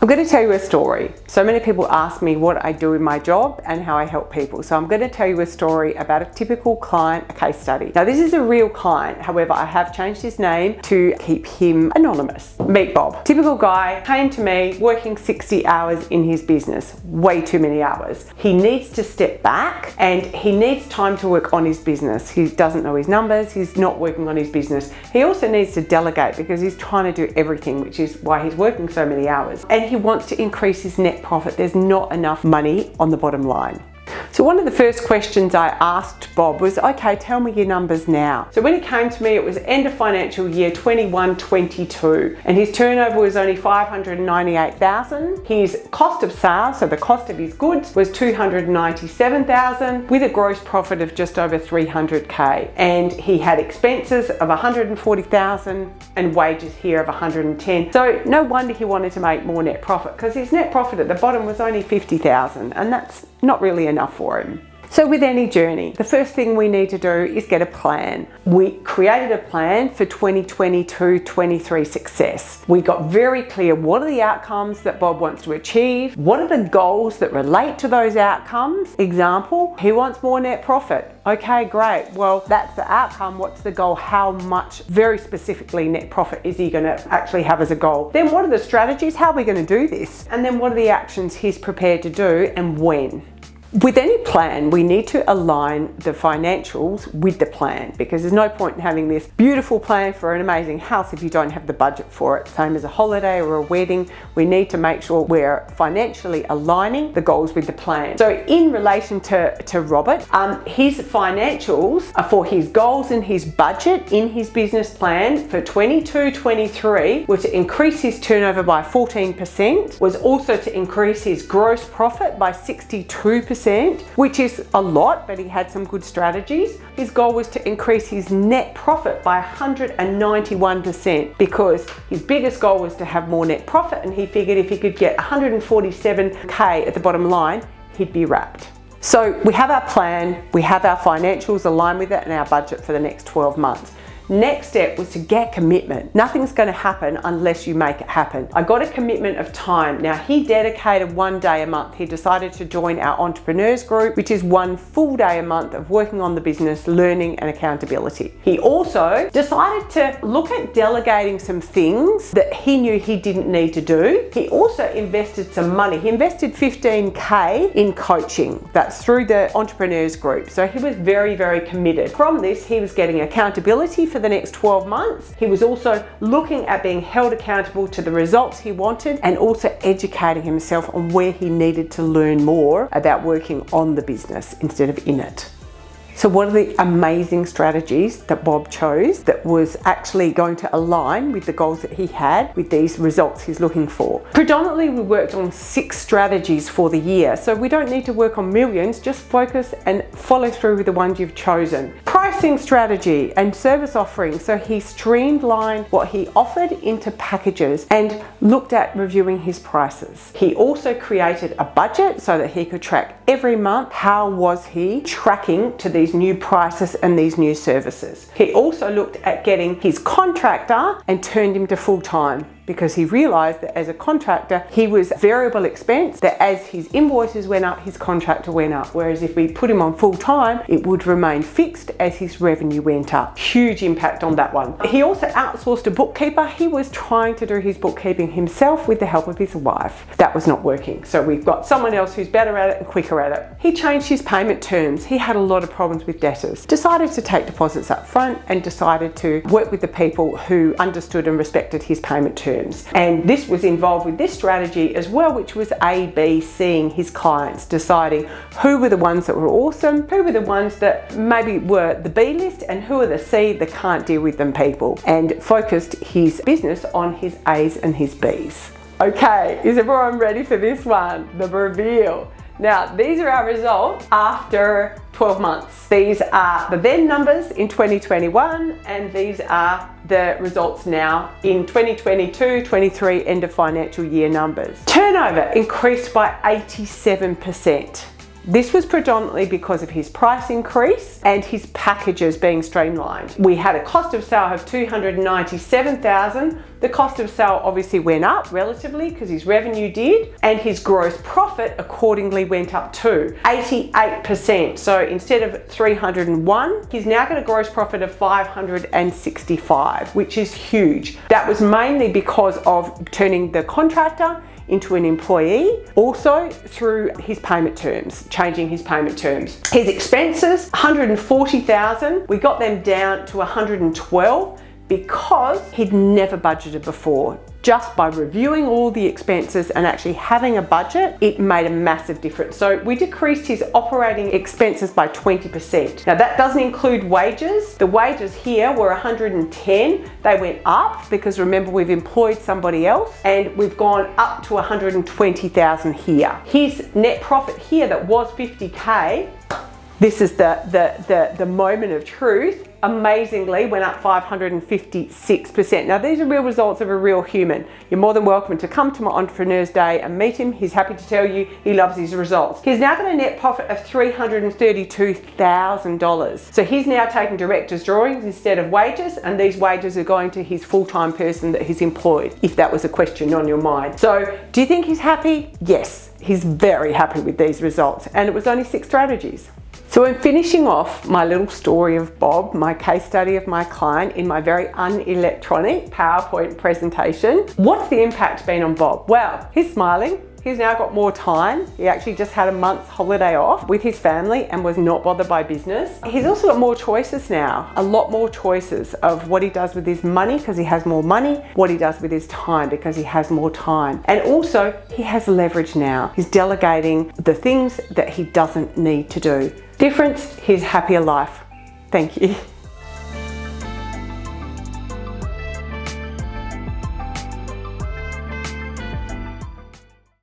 I'm going to tell you a story. So many people ask me what I do in my job and how I help people. So I'm going to tell you a story about a typical client, a case study. Now this is a real client, however I have changed his name to keep him anonymous. Meet Bob. Typical guy, came to me working 60 hours in his business, way too many hours. He needs to step back and he needs time to work on his business. He doesn't know his numbers, he's not working on his business. He also needs to delegate because he's trying to do everything, which is why he's working so many hours. And he wants to increase his net profit. There's not enough money on the bottom line. So one of the first questions I asked Bob was, okay, tell me your numbers now. So when he came to me, it was end of financial year 21-22, and his turnover was only 598,000. His cost of sales, so the cost of his goods, was 297,000 with a gross profit of just over 300K. And he had expenses of 140,000 and wages here of 110. So no wonder he wanted to make more net profit, because his net profit at the bottom was only 50,000, and that's not really enough for him. So with any journey, the first thing we need to do is get a plan. We created a plan for 2022-23 success. We got very clear what are the outcomes that Bob wants to achieve, what are the goals that relate to those outcomes. Example, he wants more net profit. Okay, great. Well, that's the outcome. What's the goal? How much, very specifically, net profit is he going to actually have as a goal? Then what are the strategies? How are we going to do this? And then what are the actions he's prepared to do and when? With any plan, we need to align the financials with the plan, because there's no point in having this beautiful plan for an amazing house if you don't have the budget for it. Same as a holiday or a wedding, we need to make sure we're financially aligning the goals with the plan. So in relation to Robert, his financials are for his goals and his budget in his business plan for 22-23 was to increase his turnover by 14%, was also to increase his gross profit by 62%, which is a lot, but he had some good strategies. His goal was to increase his net profit by 191%, because his biggest goal was to have more net profit, and he figured if he could get 147K at the bottom line, he'd be wrapped. So we have our plan, we have our financials aligned with it, and our budget for the next 12 months. Next step was to get commitment. Nothing's going to happen unless you make it happen. I got a commitment of time. Now he dedicated 1 day a month. He decided to join our entrepreneurs group, which is 1 full day a month of working on the business, learning and accountability. He also decided to look at delegating some things that he knew he didn't need to do. He also invested some money. He invested 15K in coaching. That's through the entrepreneurs group. So he was very, very committed. From this, he was getting accountability for the next 12 months. He was also looking at being held accountable to the results he wanted, and also educating himself on where he needed to learn more about working on the business instead of in it. So what are the amazing strategies that Bob chose that was actually going to align with the goals that he had with these results he's looking for? Predominantly, we worked on 6 strategies for the year. So we don't need to work on millions, just focus and follow through with the ones you've chosen. Pricing strategy and service offering. So he streamlined what he offered into packages and looked at reviewing his prices. He also created a budget so that he could track every month how was he tracking to these new prices and these new services. He also looked at getting his contractor and turned him to full-time, because he realized that as a contractor, he was variable expense, that as his invoices went up, his contractor went up. Whereas if we put him on full time, it would remain fixed as his revenue went up. Huge impact on that one. He also outsourced a bookkeeper. He was trying to do his bookkeeping himself with the help of his wife. That was not working. So we've got someone else who's better at it and quicker at it. He changed his payment terms. He had a lot of problems with debtors. Decided to take deposits up front and decided to work with the people who understood and respected his payment terms. And this was involved with this strategy as well, which was A-B-C'ing his clients, deciding who were the ones that were awesome, who were the ones that maybe were the B list, and who are the C, that can't deal with them people, and focused his business on his A's and his B's. Okay, is everyone ready for this one? The reveal. Now, these are our results after 12 months. These are the then numbers in 2021, and these are the results now in 2022-23 end of financial year numbers. Turnover increased by 87%. This was predominantly because of his price increase expenses and his packages being streamlined. We had a cost of sale of $297,000. The cost of sale obviously went up relatively because his revenue did, and his gross profit accordingly went up too, 88%. So instead of 301, he's now got a gross profit of 565, which is huge. That was mainly because of turning the contractor into an employee, also through his payment terms, changing his payment terms. His expenses, $140,000, we got them down to $112,000 because he'd never budgeted before. Just by reviewing all the expenses and actually having a budget, it made a massive difference. So we decreased his operating expenses by 20%. Now that doesn't include wages. The wages here were $110,000. They went up because remember we've employed somebody else, and we've gone up to $120,000 here. His net profit here that was $50K, this is the moment of truth, amazingly went up 556%. Now these are real results of a real human. You're more than welcome to come to my Entrepreneurs Day and meet him. He's happy to tell you he loves his results. He's now got a net profit of $332,000. So he's now taking director's drawings instead of wages, and these wages are going to his full-time person that he's employed, if that was a question on your mind. So do you think he's happy? Yes, he's very happy with these results, and it was only 6 strategies. So I'm finishing off my little story of Bob, my case study of my client, in my very unelectronic PowerPoint presentation. What's the impact been on Bob? Well, he's smiling. He's now got more time. He actually just had a month's holiday off with his family and was not bothered by business. He's also got more choices now, a lot more choices of what he does with his money because he has more money, what he does with his time because he has more time. And also he has leverage now. He's delegating the things that he doesn't need to do. Difference, his happier life. Thank you.